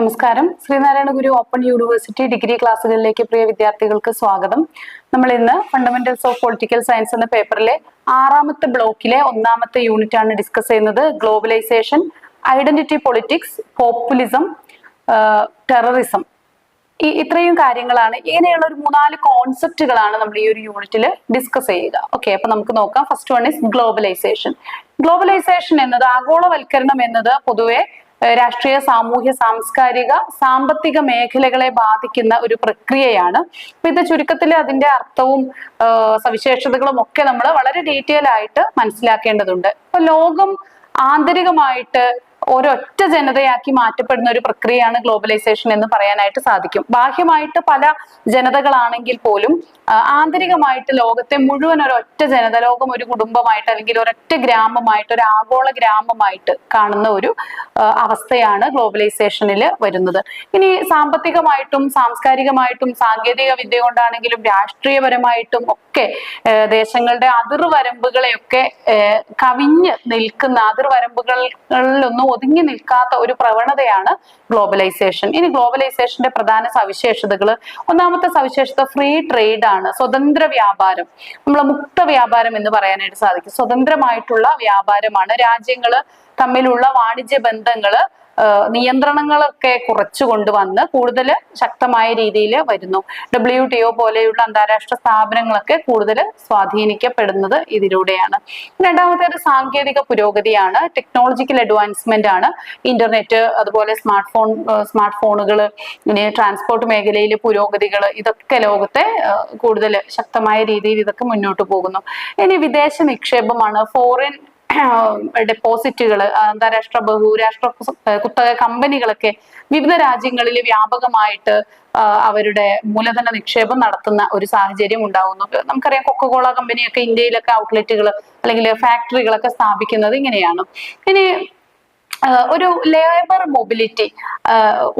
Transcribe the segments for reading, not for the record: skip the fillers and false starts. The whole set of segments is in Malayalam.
നമസ്കാരം. ശ്രീനാരായണ ഗുരു ഓപ്പൺ യൂണിവേഴ്സിറ്റി ഡിഗ്രി ക്ലാസ്സുകളിലേക്ക് പ്രിയ വിദ്യാർത്ഥികൾക്ക് സ്വാഗതം. നമ്മൾ ഇന്ന് ഫണ്ടമെന്റൽസ് ഓഫ് പൊളിറ്റിക്കൽ സയൻസ് എന്ന പേപ്പറിലെ 6ാമത്തെ ബ്ലോക്കിലെ 1ാമത്തെ യൂണിറ്റ് ആണ് ഡിസ്കസ് ചെയ്യുന്നത്. Globalisation, identity politics, populism, terrorism, ഇത്രയും കാര്യങ്ങളാണ്. ഇങ്ങനെയുള്ള ഒരു 3-4 കോൺസെപ്റ്റുകളാണ് നമ്മൾ ഈ ഒരു യൂണിറ്റിൽ ഡിസ്കസ് ചെയ്യുക. ഓക്കെ, അപ്പൊ നമുക്ക് നോക്കാം. First one is globalization. Globalization എന്നത്, ആഗോളവൽക്കരണം എന്നത് പൊതുവെ രാഷ്ട്രീയ, സാമൂഹ്യ, സാംസ്കാരിക, സാമ്പത്തിക മേഖലകളെ ബാധിക്കുന്ന ഒരു പ്രക്രിയയാണ്. അപ്പൊ ഇത് ചുരുക്കത്തിൽ അതിന്റെ അർത്ഥവും സവിശേഷതകളും ഒക്കെ നമ്മൾ വളരെ ഡീറ്റെയിൽ ആയിട്ട് മനസ്സിലാക്കേണ്ടതുണ്ട്. ഇപ്പൊ ലോകം ആന്തരികമായിട്ട് ഒരൊറ്റ ജനതയാക്കി മാറ്റപ്പെടുന്ന ഒരു പ്രക്രിയയാണ് ഗ്ലോബലൈസേഷൻ എന്ന് പറയാനായിട്ട് സാധിക്കും. ബാഹ്യമായിട്ട് പല ജനതകളാണെങ്കിൽ പോലും ആന്തരികമായിട്ട് ലോകത്തെ മുഴുവൻ ഒരൊറ്റ ജനത, ലോകം ഒരു കുടുംബമായിട്ട് അല്ലെങ്കിൽ ഒരൊറ്റ ഗ്രാമമായിട്ട്, ഒരു ആഗോള ഗ്രാമമായിട്ട് കാണുന്ന ഒരു അവസ്ഥയാണ് ഗ്ലോബലൈസേഷനിൽ വരുന്നത്. ഇനി സാമ്പത്തികമായിട്ടും സാംസ്കാരികമായിട്ടും സാങ്കേതിക വിദ്യ കൊണ്ടാണെങ്കിലും രാഷ്ട്രീയപരമായിട്ടും ഒക്കെ ദേശങ്ങളുടെ അതിർവരമ്പുകളെയൊക്കെ കവിഞ്ഞ് നിൽക്കുന്ന, അതിർവരമ്പുകളിലൊന്നും ഒതുങ്ങി നിൽക്കാത്ത ഒരു പ്രവണതയാണ് ഗ്ലോബലൈസേഷൻ. ഇനി ഗ്ലോബലൈസേഷന്റെ പ്രധാന സവിശേഷതകൾ: ഒന്നാമത്തെ സവിശേഷത ഫ്രീ ട്രേഡ് ആണ്, സ്വതന്ത്ര വ്യാപാരം. നമ്മൾ മുക്ത വ്യാപാരം എന്ന് പറയാനായിട്ട് സാധിക്കും. സ്വതന്ത്രമായിട്ടുള്ള വ്യാപാരമാണ്. രാജ്യങ്ങൾ തമ്മിലുള്ള വാണിജ്യ ബന്ധങ്ങള് നിയന്ത്രണങ്ങളൊക്കെ കുറച്ചു കൊണ്ടുവന്ന് കൂടുതൽ ശക്തമായ രീതിയിൽ വരുന്നു. WTO പോലെയുള്ള അന്താരാഷ്ട്ര സ്ഥാപനങ്ങളൊക്കെ കൂടുതൽ സ്വാധീനിക്കപ്പെടുന്നത് ഇതിലൂടെയാണ്. രണ്ടാമത്തേത് സാങ്കേതിക പുരോഗതിയാണ്, ടെക്നോളജിക്കൽ അഡ്വാൻസ്മെന്റ് ആണ്. ഇന്റർനെറ്റ്, അതുപോലെ സ്മാർട്ട് ഫോണുകൾ, ഇനി ട്രാൻസ്പോർട്ട് മേഖലയിലെ പുരോഗതികൾ, ഇതൊക്കെ ലോകത്തെ കൂടുതൽ ശക്തമായ രീതിയിൽ ഇതൊക്കെ മുന്നോട്ട് പോകുന്നു. ഇനി വിദേശ നിക്ഷേപമാണ്, ഫോറിൻ ഡെപ്പോസിറ്റുകൾ, അന്താരാഷ്ട്ര ബഹുരാഷ്ട്ര കുത്തക കമ്പനികളൊക്കെ വിവിധ രാജ്യങ്ങളിൽ വ്യാപകമായിട്ട് അവരുടെ മൂലധന നിക്ഷേപം നടത്തുന്ന ഒരു സാഹചര്യം ഉണ്ടാകുന്നു. നമുക്കറിയാം, കൊക്കക്കോള കമ്പനിയൊക്കെ ഇന്ത്യയിലൊക്കെ ഔട്ട്ലെറ്റുകൾ അല്ലെങ്കിൽ ഫാക്ടറികളൊക്കെ സ്ഥാപിക്കുന്നത് ഇങ്ങനെയാണ്. ഇനി ഒരു ലേബർ മൊബിലിറ്റി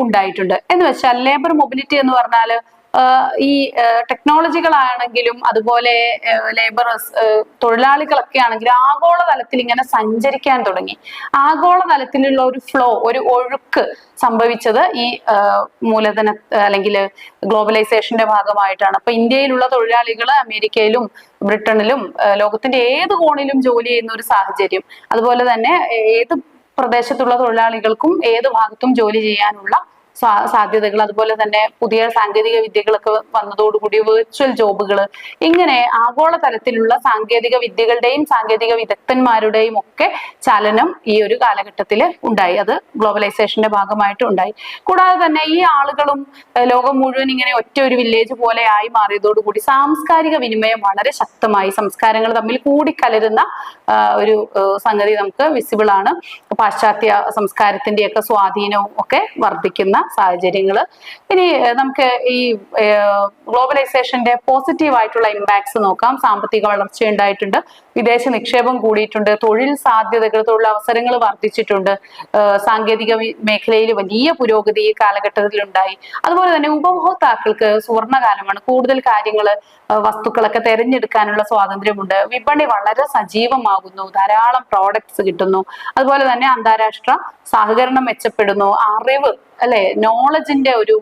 ഉണ്ടായിട്ടുണ്ട്. എന്ന് വെച്ചാൽ ലേബർ മൊബിലിറ്റി എന്ന് പറഞ്ഞാൽ ഈ ടെക്നോളജികളാണെങ്കിലും അതുപോലെ ലേബർ തൊഴിലാളികളൊക്കെ ആണെങ്കിലും ആഗോളതലത്തിൽ ഇങ്ങനെ സഞ്ചരിക്കാൻ തുടങ്ങി. ആഗോളതലത്തിലുള്ള ഒരു ഫ്ലോ, ഒരു ഒഴുക്ക് സംഭവിച്ചത് ഈ മൂലധന അല്ലെങ്കിൽ ഗ്ലോബലൈസേഷന്റെ ഭാഗമായിട്ടാണ്. അപ്പൊ ഇന്ത്യയിലുള്ള തൊഴിലാളികൾ അമേരിക്കയിലും ബ്രിട്ടനിലും ലോകത്തിന്റെ ഏത് കോണിലും ജോലി ചെയ്യുന്ന ഒരു സാഹചര്യം, അതുപോലെ തന്നെ ഏത് പ്രദേശത്തുള്ള തൊഴിലാളികൾക്കും ഏത് ഭാഗത്തും ജോലി ചെയ്യാനുള്ള സാധ്യതകൾ, അതുപോലെ തന്നെ പുതിയ സാങ്കേതിക വിദ്യകളൊക്കെ വന്നതോടുകൂടി വെർച്വൽ ജോബുകൾ, ഇങ്ങനെ ആഗോളതലത്തിലുള്ള സാങ്കേതിക വിദ്യകളുടെയും സാങ്കേതിക വിദഗ്ധന്മാരുടെയും ഒക്കെ ചലനം ഈ ഒരു കാലഘട്ടത്തിൽ ഉണ്ടായി. അത് ഗ്ലോബലൈസേഷന്റെ ഭാഗമായിട്ട് ഉണ്ടായി. കൂടാതെ തന്നെ ഈ ആളുകളും ലോകം മുഴുവൻ ഇങ്ങനെ ഒറ്റ ഒരു വില്ലേജ് പോലെ ആയി മാറിയതോടുകൂടി സാംസ്കാരിക വിനിമയം വളരെ ശക്തമായി. സംസ്കാരങ്ങൾ തമ്മിൽ കൂടിക്കലരുന്ന ഒരു സംഗതി നമുക്ക് വിസിബിൾ ആണ്. പാശ്ചാത്യ സംസ്കാരത്തിന്റെയൊക്കെ സ്വാധീനവും ഒക്കെ വർദ്ധിക്കുന്ന സാഹചര്യങ്ങൾ. ഇനി നമുക്ക് ഈ ഗ്ലോബലൈസേഷന്റെ പോസിറ്റീവ് ആയിട്ടുള്ള ഇമ്പാക്ട്സ് നോക്കാം. സാമ്പത്തിക വളർച്ച ഉണ്ടായിട്ടുണ്ട്, വിദേശ നിക്ഷേപം കൂടിയിട്ടുണ്ട്, തൊഴിൽ സാധ്യതകൾ, തൊഴിലവസരങ്ങൾ വർദ്ധിച്ചിട്ടുണ്ട്, സാങ്കേതിക മേഖലയിൽ വലിയ പുരോഗതി ഈ കാലഘട്ടത്തിൽ ഉണ്ടായി. അതുപോലെ തന്നെ ഉപഭോക്താക്കൾക്ക് സുവർണകാലമാണ്. കൂടുതൽ കാര്യങ്ങൾ, വസ്തുക്കളൊക്കെ തിരഞ്ഞെടുക്കാനുള്ള സ്വാതന്ത്ര്യമുണ്ട്. വിപണി വളരെ സജീവമാകുന്നു, ധാരാളം പ്രോഡക്ട്സ് കിട്ടുന്നു. അതുപോലെ തന്നെ അന്താരാഷ്ട്ര സഹകരണം മെച്ചപ്പെടുന്നു. അറിവ്, അല്ലെ, നോളജിന്റെ ഒരു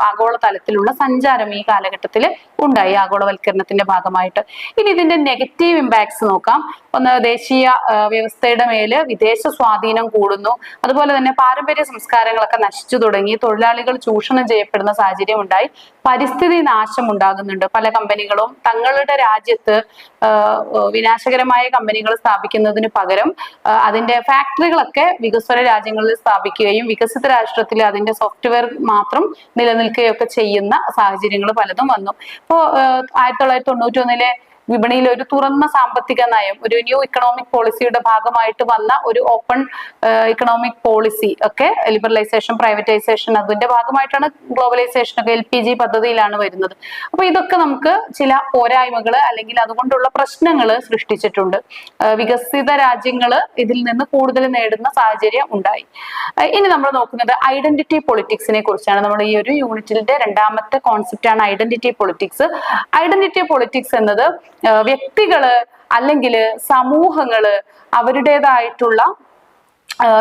ആഗോളതലത്തിലുള്ള സഞ്ചാരം ഈ കാലഘട്ടത്തിൽ ഉണ്ടായി ആഗോളവൽക്കരണത്തിന്റെ ഭാഗമായിട്ട്. ഇനി ഇതിന്റെ നെഗറ്റീവ് ഇമ്പാക്ട്സ് നോക്കാം. ഒന്ന്, ദേശീയ വ്യവസ്ഥയുടെ മേല് വിദേശ സ്വാധീനം കൂടുന്നു. അതുപോലെ തന്നെ പാരമ്പര്യ സംസ്കാരങ്ങളൊക്കെ നശിച്ചു തുടങ്ങി. തൊഴിലാളികൾ ചൂഷണം ചെയ്യപ്പെടുന്ന സാഹചര്യം ഉണ്ടായി. പരിസ്ഥിതി നാശം ഉണ്ടാകുന്നുണ്ട്. പല കമ്പനികളും തങ്ങളുടെ രാജ്യത്ത് വിനാശകരമായ കമ്പനികൾ സ്ഥാപിക്കുന്നതിന് പകരം അതിന്റെ ഫാക്ടറികളൊക്കെ വികസ്വര രാജ്യങ്ങളിൽ സ്ഥാപിക്കുകയും വികസിത രാഷ്ട്രത്തിൽ അതിന്റെ സോഫ്റ്റ്വെയർ മാത്രം നിലനിൽക്കുകയൊക്കെ ചെയ്യുന്ന സാഹചര്യങ്ങൾ പലതും വന്നു. ഇപ്പോ 1991 വിപണിയിൽ ഒരു തുറന്ന സാമ്പത്തിക നയം, ഒരു ന്യൂ ഇക്കണോമിക് പോളിസിയുടെ ഭാഗമായിട്ട് വന്ന ഒരു ഓപ്പൺ ഇക്കണോമിക് പോളിസി ഒക്കെ, ലിബറലൈസേഷൻ, പ്രൈവറ്റൈസേഷൻ, അതിന്റെ ഭാഗമായിട്ടാണ് ഗ്ലോബലൈസേഷൻ ഒക്കെ. LPG പദ്ധതിയിലാണ് വരുന്നത്. അപ്പൊ ഇതൊക്കെ നമുക്ക് ചില പോരായ്മകൾ അല്ലെങ്കിൽ അതുകൊണ്ടുള്ള പ്രശ്നങ്ങൾ സൃഷ്ടിച്ചിട്ടുണ്ട്. വികസിത രാജ്യങ്ങൾ ഇതിൽ നിന്ന് കൂടുതൽ നേടുന്ന സാഹചര്യം ഉണ്ടായി. ഇനി നമ്മൾ നോക്കുന്നത് ഐഡന്റിറ്റി പൊളിറ്റിക്സിനെ കുറിച്ചാണ്. നമ്മൾ ഈ ഒരു യൂണിറ്റിന്റെ 2ാമത്തെ കോൺസെപ്റ്റ് ആണ് ഐഡന്റിറ്റി പൊളിറ്റിക്സ്. ഐഡന്റിറ്റി പൊളിറ്റിക്സ് എന്നത് വ്യക്തികള് അല്ലെങ്കിൽ സമൂഹങ്ങള് അവരുടേതായിട്ടുള്ള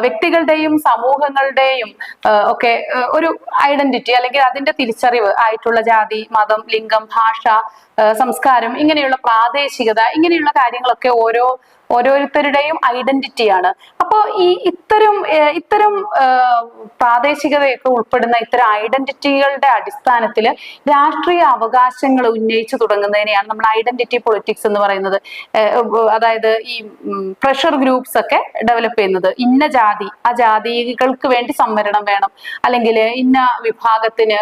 വ്യക്തികളുടെയും സമൂഹങ്ങളുടെയും ഒക്കെ ഒരു ഐഡന്റിറ്റി അല്ലെങ്കിൽ അതിന്റെ തിരിച്ചറിവ് ആയിട്ടുള്ള ജാതി, മതം, ലിംഗം, ഭാഷ, സംസ്കാരം, ഇങ്ങനെയുള്ള പ്രാദേശികത, ഇങ്ങനെയുള്ള കാര്യങ്ങളൊക്കെ ഓരോരുത്തരുടെയും ഐഡന്റിറ്റിയാണ്. അപ്പോൾ ഇത്തരം പ്രാദേശികതയൊക്കെ ഉൾപ്പെടുന്ന ഇത്തരം ഐഡന്റിറ്റികളുടെ അടിസ്ഥാനത്തിൽ രാഷ്ട്രീയ അവകാശങ്ങൾ ഉന്നയിച്ചു തുടങ്ങുന്നതിനെയാണ് നമ്മൾ ഐഡന്റിറ്റി പൊളിറ്റിക്സ് എന്ന് പറയുന്നത്. അതായത് ഈ പ്രഷർ ഗ്രൂപ്പ്സ് ഒക്കെ ഡെവലപ്പ് ചെയ്യുന്നത്, ഇന്ന ജാതി, ആ ജാതികൾക്ക് വേണ്ടി സംവരണം വേണം, അല്ലെങ്കിൽ ഇന്ന വിഭാഗത്തിന്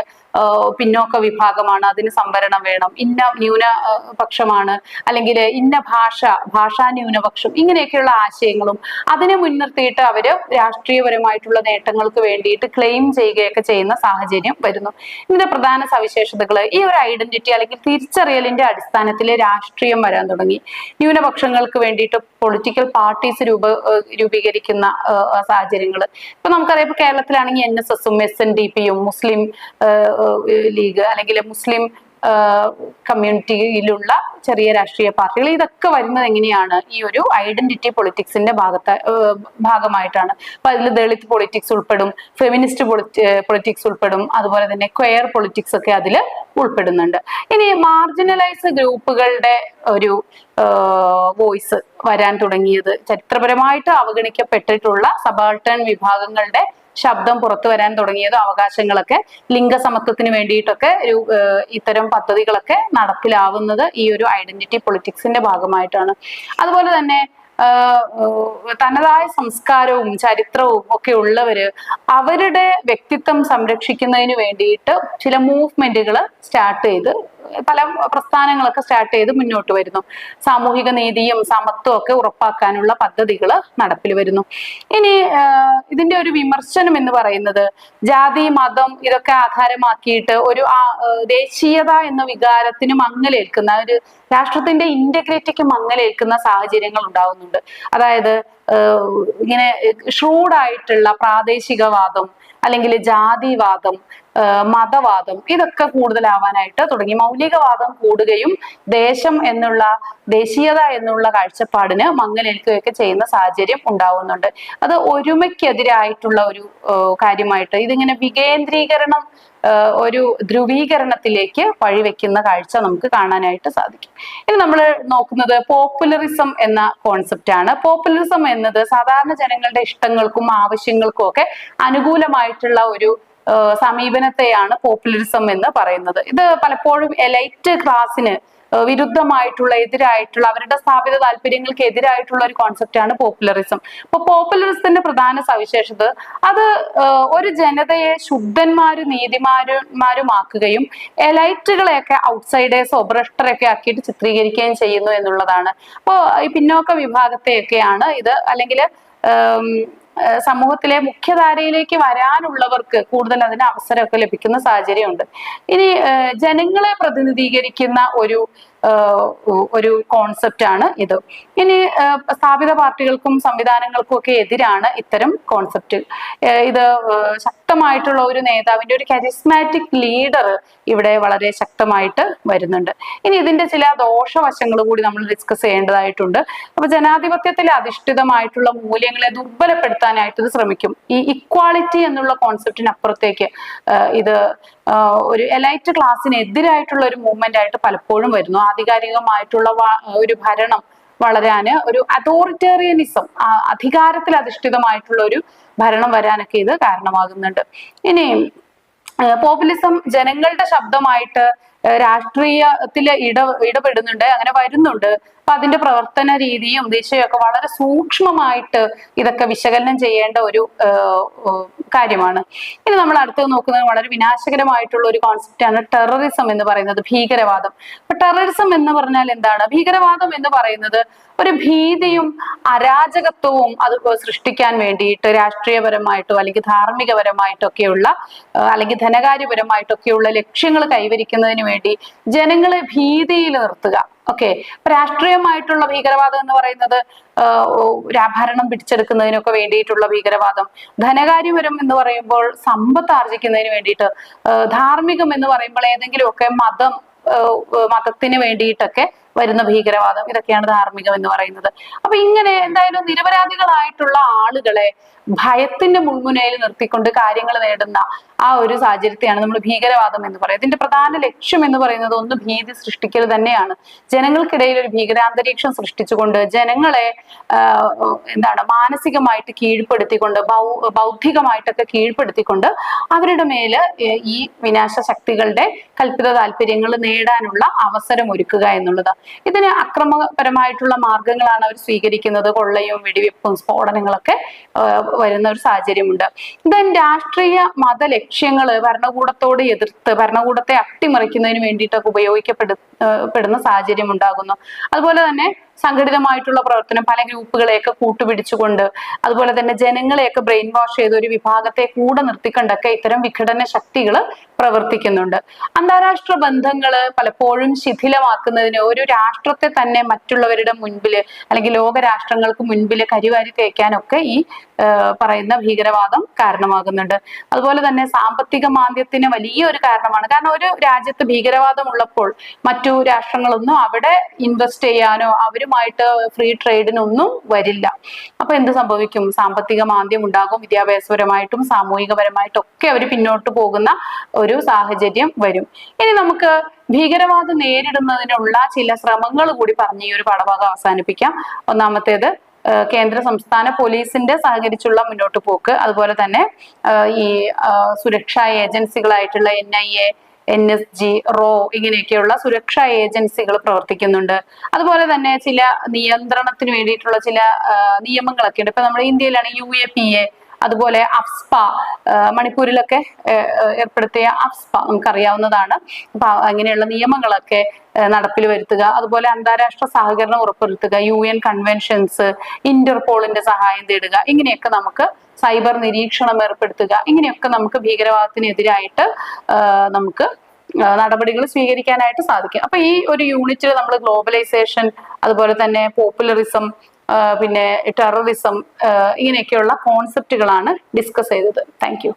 പിന്നോക്ക വിഭാഗമാണ്, അതിന് സംവരണം വേണം, ഇന്ന ന്യൂനപക്ഷമാണ്, അല്ലെങ്കിൽ ഇന്ന ഭാഷാ ന്യൂനപക്ഷം, ഇങ്ങനെയൊക്കെയുള്ള ആശയങ്ങളും അതിനെ മുൻനിർത്തിയിട്ട് അവര് രാഷ്ട്രീയപരമായിട്ടുള്ള നേട്ടങ്ങൾക്ക് വേണ്ടിയിട്ട് ക്ലെയിം ചെയ്യുകയൊക്കെ ചെയ്യുന്ന സാഹചര്യം വരുന്നു. ഇതിന്റെ പ്രധാന സവിശേഷതകൾ, ഈ ഒരു ഐഡന്റിറ്റി അല്ലെങ്കിൽ തിരിച്ചറിയലിന്റെ അടിസ്ഥാനത്തിൽ രാഷ്ട്രീയം വരാൻ തുടങ്ങി. ന്യൂനപക്ഷങ്ങൾക്ക് വേണ്ടിയിട്ട് പൊളിറ്റിക്കൽ പാർട്ടീസ് രൂപീകരിക്കുന്ന സാഹചര്യങ്ങൾ ഇപ്പൊ നമുക്കറിയാം. ഇപ്പൊ കേരളത്തിലാണെങ്കിൽ NSSഉം SNDPയും മുസ്ലിം ലീഗ് അല്ലെങ്കിൽ മുസ്ലിം കമ്മ്യൂണിറ്റിയിലുള്ള ചെറിയ രാഷ്ട്രീയ പാർട്ടികൾ, ഇതൊക്കെ വരുന്നത് എങ്ങനെയാണ്? ഈ ഒരു ഐഡന്റിറ്റി പൊളിറ്റിക്സിന്റെ ഭാഗമായിട്ടാണ്. അപ്പൊ അതിൽ ദളിത് പൊളിറ്റിക്സ് ഉൾപ്പെടും, ഫെമിനിസ്റ്റ് പൊളിറ്റിക്സ് ഉൾപ്പെടും, അതുപോലെ തന്നെ ക്വയർ പൊളിറ്റിക്സ് ഒക്കെ അതിൽ ഉൾപ്പെടുന്നുണ്ട്. ഇനി മാർജിനലൈസ് ഗ്രൂപ്പുകളുടെ ഒരു വോയിസ് വരാൻ തുടങ്ങിയത്, ചരിത്രപരമായിട്ട് അവഗണിക്കപ്പെട്ടിട്ടുള്ള സബാൾട്ടൺ വിഭാഗങ്ങളുടെ ശബ്ദം പുറത്തു വരാൻ തുടങ്ങിയതും അവകാശങ്ങളൊക്കെ ലിംഗസമത്വത്തിന് വേണ്ടിയിട്ടൊക്കെ ഇത്തരം പദ്ധതികളൊക്കെ നടപ്പിലാവുന്നത് ഈ ഒരു ഐഡന്റിറ്റി പൊളിറ്റിക്സിന്റെ ഭാഗമായിട്ടാണ്. അതുപോലെ തന്നെ തനതായ സംസ്കാരവും ചരിത്രവും ഒക്കെ ഉള്ളവര് അവരുടെ വ്യക്തിത്വം സംരക്ഷിക്കുന്നതിന് വേണ്ടിയിട്ട് ചില മൂവ്മെന്റുകൾ സ്റ്റാർട്ട് ചെയ്ത്, പല പ്രസ്ഥാനങ്ങളൊക്കെ സ്റ്റാർട്ട് ചെയ്ത് മുന്നോട്ട് വരുന്നു. സാമൂഹിക നീതിയും സമത്വവും ഒക്കെ ഉറപ്പാക്കാനുള്ള പദ്ധതികൾ നടപ്പിൽ വരുന്നു. ഇനി ഇതിന്റെ ഒരു വിമർശനം എന്ന് പറയുന്നത്, ജാതി, മതം ഇതൊക്കെ ആധാരമാക്കിയിട്ട് ഒരു ദേശീയത എന്ന വികാരത്തിന് മങ്ങലേൽക്കുന്ന, ഒരു രാഷ്ട്രത്തിന്റെ ഇന്റഗ്രിറ്റിക്ക് മങ്ങലേൽക്കുന്ന സാഹചര്യങ്ങൾ ഉണ്ടാവുന്നുണ്ട്. അതായത് ഇങ്ങനെ ഷ്രൂഡായിട്ടുള്ള പ്രാദേശികവാദം അല്ലെങ്കിൽ ജാതിവാദം, മതവാദം ഇതൊക്കെ കൂടുതലാവാനായിട്ട് തുടങ്ങി. മൗലികവാദം കൂടുകയും ദേശം എന്നുള്ള, ദേശീയത എന്നുള്ള കാഴ്ചപ്പാടിന് മങ്ങലേൽക്കുകയൊക്കെ ചെയ്യുന്ന സാഹചര്യം ഉണ്ടാവുന്നുണ്ട്. അത് ഒരുമയ്ക്കെതിരായിട്ടുള്ള ഒരു കാര്യമായിട്ട് ഇതിങ്ങനെ വികേന്ദ്രീകരണം, ഒരു ധ്രുവീകരണത്തിലേക്ക് വഴിവെക്കുന്ന കാഴ്ച നമുക്ക് കാണാനായിട്ട് സാധിക്കും. ഇനി നമ്മൾ നോക്കുന്നത് പോപ്പുലറിസം എന്ന കോൺസെപ്റ്റ് ആണ്. പോപ്പുലറിസം എന്നത് സാധാരണ ജനങ്ങളുടെ ഇഷ്ടങ്ങൾക്കും ആവശ്യങ്ങൾക്കും ഒക്കെ അനുകൂലമായിട്ടുള്ള ഒരു സമീപനത്തെയാണ് പോപ്പുലറിസം എന്ന് പറയുന്നത്. ഇത് പലപ്പോഴും എലൈറ്റ് ക്ലാസ്സിന് വിരുദ്ധമായിട്ടുള്ള, എതിരായിട്ടുള്ള, അവരുടെ സ്ഥാപിത താല്പര്യങ്ങൾക്ക് എതിരായിട്ടുള്ള ഒരു കോൺസെപ്റ്റ് ആണ് പോപ്പുലറിസം. അപ്പൊ പോപ്പുലറിസത്തിന്റെ പ്രധാന സവിശേഷത, അത് ഒരു ജനതയെ ശുദ്ധന്മാരും നീതിമാരുമാക്കുകയും എലൈറ്റുകളെയൊക്കെ ഔട്ട്സൈഡേഴ്സോ ഭ്രഷ്ടരൊക്കെ ആക്കിയിട്ട് ചിത്രീകരിക്കുകയും ചെയ്യുന്നു എന്നുള്ളതാണ്. അപ്പോൾ ഈ പിന്നോക്ക വിഭാഗത്തെയൊക്കെയാണ് ഇത്, അല്ലെങ്കിൽ സമൂഹത്തിലെ മുഖ്യധാരയിലേക്ക് വരാനുള്ളവർക്ക് കൂടുതൽ അതിന് അവസരമൊക്കെ ലഭിക്കുന്ന സാഹചര്യമുണ്ട്. ഇനി ജനങ്ങളെ പ്രതിനിധീകരിക്കുന്ന ഒരു കോൺസെപ്റ്റ് ആണ് ഇത്. ഇനി സ്ഥാപിത പാർട്ടികൾക്കും സംവിധാനങ്ങൾക്കും ഒക്കെ എതിരാണ് ഇത്തരം കോൺസെപ്റ്റ്. ഇത് ശക്തമായിട്ടുള്ള ഒരു നേതാവിന്റെ, ഒരു കരിസ്മാറ്റിക് ലീഡർ ഇവിടെ വളരെ ശക്തമായിട്ട് വരുന്നുണ്ട്. ഇനി ഇതിന്റെ ചില ദോഷവശങ്ങൾ കൂടി നമ്മൾ ഡിസ്കസ് ചെയ്യേണ്ടതായിട്ടുണ്ട്. അപ്പൊ ജനാധിപത്യത്തിൽ അധിഷ്ഠിതമായിട്ടുള്ള മൂല്യങ്ങളെ ദുർബലപ്പെടുത്താനായിട്ട് ഇത് ശ്രമിക്കും. ഈ ഇക്വാളിറ്റി എന്നുള്ള കോൺസെപ്റ്റിനപ്പുറത്തേക്ക് ഇത് ഒരു എലൈറ്റ് ക്ലാസ്സിന് എതിരായിട്ടുള്ള ഒരു മൂവ്മെന്റ് ആയിട്ട് പലപ്പോഴും വരുന്നു. ആധികാരികമായിട്ടുള്ള ഒരു ഭരണം വളരാന്, ഒരു അതോറിറ്റേറിയനിസം, അധികാരത്തിൽ അധിഷ്ഠിതമായിട്ടുള്ള ഒരു ഭരണം വരാനൊക്കെ ഇത് കാരണമാകുന്നുണ്ട്. ഇനി പോപ്പുലിസം ജനങ്ങളുടെ ശബ്ദമായിട്ട് രാഷ്ട്രീയത്തിൽ ഇടപെടുന്നുണ്ട്, അങ്ങനെ വരുന്നുണ്ട്. അപ്പൊ അതിന്റെ പ്രവർത്തന രീതിയും ദിശയൊക്കെ വളരെ സൂക്ഷ്മമായിട്ട് ഇതൊക്കെ വിശകലനം ചെയ്യേണ്ട ഒരു കാര്യമാണ്. ഇനി നമ്മൾ അടുത്തത് നോക്കുന്നത് വളരെ വിനാശകരമായിട്ടുള്ള ഒരു കോൺസെപ്റ്റ് ആണ് ടെററിസം എന്ന് പറയുന്നത്, ഭീകരവാദം. അപ്പൊ ടെററിസം എന്ന് പറഞ്ഞാൽ എന്താണ്? ഭീകരവാദം എന്ന് പറയുന്നത് ഒരു ഭീതിയും അരാജകത്വവും അത് സൃഷ്ടിക്കാൻ വേണ്ടിയിട്ട് രാഷ്ട്രീയപരമായിട്ടോ അല്ലെങ്കിൽ ധാർമ്മികപരമായിട്ടൊക്കെയുള്ള അല്ലെങ്കിൽ ധനകാര്യപരമായിട്ടൊക്കെയുള്ള ലക്ഷ്യങ്ങൾ കൈവരിക്കുന്നതിന് വേണ്ടി ജനങ്ങളെ ഭീതിയിൽ നിർത്തുക. ഓക്കെ, രാഷ്ട്രീയമായിട്ടുള്ള ഭീകരവാദം എന്ന് പറയുന്നത് ഭരണം പിടിച്ചെടുക്കുന്നതിനൊക്കെ വേണ്ടിയിട്ടുള്ള ഭീകരവാദം, ധനകാര്യപരം എന്ന് പറയുമ്പോൾ സമ്പത്ത് ആർജിക്കുന്നതിന് വേണ്ടിയിട്ട്, ധാർമ്മികം എന്ന് പറയുമ്പോൾ ഏതെങ്കിലുമൊക്കെ മതത്തിന് വേണ്ടിയിട്ടൊക്കെ വരുന്ന ഭീകരവാദം, ഇതൊക്കെയാണ് ധാർമ്മികം എന്ന് പറയുന്നത്. അപ്പൊ ഇങ്ങനെ എന്തായാലും നിരപരാധികളായിട്ടുള്ള ആളുകളെ ഭയത്തിന്റെ മുൾമുനയിൽ നിർത്തിക്കൊണ്ട് കാര്യങ്ങൾ നേടുന്ന ആ ഒരു സാഹചര്യത്തെയാണ് നമ്മൾ ഭീകരവാദം എന്ന് പറയുന്നത്. ഇതിന്റെ പ്രധാന ലക്ഷ്യം എന്ന് പറയുന്നത് ഒന്ന് ഭീതി സൃഷ്ടിക്കൽ തന്നെയാണ്. ജനങ്ങൾക്കിടയിൽ ഒരു ഭീകരാന്തരീക്ഷം സൃഷ്ടിച്ചുകൊണ്ട് ജനങ്ങളെ മാനസികമായിട്ട് കീഴ്പ്പെടുത്തിക്കൊണ്ട് ബൗദ്ധികമായിട്ടൊക്കെ കീഴ്പ്പെടുത്തിക്കൊണ്ട് അവരുടെ മേല് ഈ വിനാശ ശക്തികളുടെ കൽപ്പിത താല്പര്യങ്ങൾ നേടാനുള്ള അവസരം ഒരുക്കുക എന്നുള്ളത്. ഇതിന് അക്രമപരമായിട്ടുള്ള മാർഗങ്ങളാണ് അവർ സ്വീകരിക്കുന്നത്. കൊള്ളയും വെടിവെപ്പും സ്ഫോടനങ്ങളൊക്കെ വരുന്ന ഒരു സാഹചര്യമുണ്ട്. ദെൻ രാഷ്ട്രീയ മത ലക്ഷ്യങ്ങൾ ഭരണകൂടത്തോട് എതിർത്ത് ഭരണകൂടത്തെ അട്ടിമറിക്കുന്നതിന് വേണ്ടിയിട്ടൊക്കെ ഉപയോഗിക്കപ്പെടുന്ന സാഹചര്യം ഉണ്ടാകുന്നു. അതുപോലെ തന്നെ സംഘടിതമായിട്ടുള്ള പ്രവർത്തനം, പല ഗ്രൂപ്പുകളെയൊക്കെ കൂട്ടുപിടിച്ചുകൊണ്ട് അതുപോലെ തന്നെ ജനങ്ങളെയൊക്കെ ബ്രെയിൻ വാഷ് ചെയ്ത് ഒരു വിഭാഗത്തെ കൂടെ നിർത്തിക്കൊണ്ടൊക്കെ ഇത്തരം വിഘടന ശക്തികൾ പ്രവർത്തിക്കുന്നുണ്ട്. അന്താരാഷ്ട്ര ബന്ധങ്ങൾ പലപ്പോഴും ശിഥിലമാക്കുന്നതിന് ഒരു രാഷ്ട്രത്തെ തന്നെ മറ്റുള്ളവരുടെ മുൻപിൽ അല്ലെങ്കിൽ ലോകരാഷ്ട്രങ്ങൾക്ക് മുൻപിൽ കരിവാരി തേക്കാനൊക്കെ ഈ പറയുന്ന ഭീകരവാദം കാരണമാകുന്നുണ്ട്. അതുപോലെ തന്നെ സാമ്പത്തിക മാന്ദ്യത്തിന് വലിയൊരു കാരണമാണ്. കാരണം ഒരു രാജ്യത്ത് ഭീകരവാദം ഉള്ളപ്പോൾ മറ്റു രാഷ്ട്രങ്ങളൊന്നും അവിടെ ഇൻവെസ്റ്റ് ചെയ്യാനോ അവരുമായിട്ട് ഫ്രീ ട്രേഡിനൊന്നും വരില്ല. അപ്പൊ എന്ത് സംഭവിക്കും? സാമ്പത്തിക മാന്ദ്യം ഉണ്ടാകും. വിദ്യാഭ്യാസപരമായിട്ടും സാമൂഹികപരമായിട്ടും ഒക്കെ അവർ പിന്നോട്ട് പോകുന്ന ഒരു സാഹചര്യം വരും. ഇനി നമുക്ക് ഭീകരവാദം നേരിടുന്നതിനുള്ള ചില ശ്രമങ്ങൾ കൂടി പറഞ്ഞ് ഈ ഒരു പാഠഭാഗം അവസാനിപ്പിക്കാം. ഒന്നാമത്തേത് കേന്ദ്ര സംസ്ഥാന പോലീസിന്റെ സഹകരിച്ചുള്ള മുന്നോട്ട് പോക്ക്. അതുപോലെ തന്നെ ഈ സുരക്ഷാ ഏജൻസികളായിട്ടുള്ള NIA, NSG, RO ഇങ്ങനെയൊക്കെയുള്ള സുരക്ഷാ ഏജൻസികൾ പ്രവർത്തിക്കുന്നുണ്ട്. അതുപോലെ തന്നെ ചില നിയന്ത്രണത്തിന് വേണ്ടിയിട്ടുള്ള ചില നിയമങ്ങളൊക്കെ ഉണ്ട്. ഇപ്പൊ നമ്മുടെ ഇന്ത്യയിലാണ് UAPA, അതുപോലെ അഫ്സ്പ, മണിപ്പൂരിലൊക്കെ ഏർപ്പെടുത്തിയ അഫ്സ്പ നമുക്കറിയാവുന്നതാണ്. അപ്പൊ അങ്ങനെയുള്ള നിയമങ്ങളൊക്കെ നടപ്പിൽ വരുത്തുക. അതുപോലെ അന്താരാഷ്ട്ര സഹകരണം ഉറപ്പുവരുത്തുക, UN കൺവെൻഷൻസ്, ഇന്റർപോളിന്റെ സഹായം തേടുക, ഇങ്ങനെയൊക്കെ നമുക്ക് സൈബർ നിരീക്ഷണം ഏർപ്പെടുത്തുക. ഇങ്ങനെയൊക്കെ നമുക്ക് ഭീകരവാദത്തിനെതിരായിട്ട് നമുക്ക് നടപടികൾ സ്വീകരിക്കാനായിട്ട് സാധിക്കും. അപ്പൊ ഈ ഒരു യൂണിറ്റിൽ നമ്മൾ ഗ്ലോബലൈസേഷൻ, അതുപോലെ തന്നെ പോപ്പുലറിസം, പിന്നെ ടെററിസം ഇങ്ങനെയൊക്കെയുള്ള കോൺസെപ്റ്റുകളാണ് ഡിസ്കസ് ചെയ്തത്. Thank you.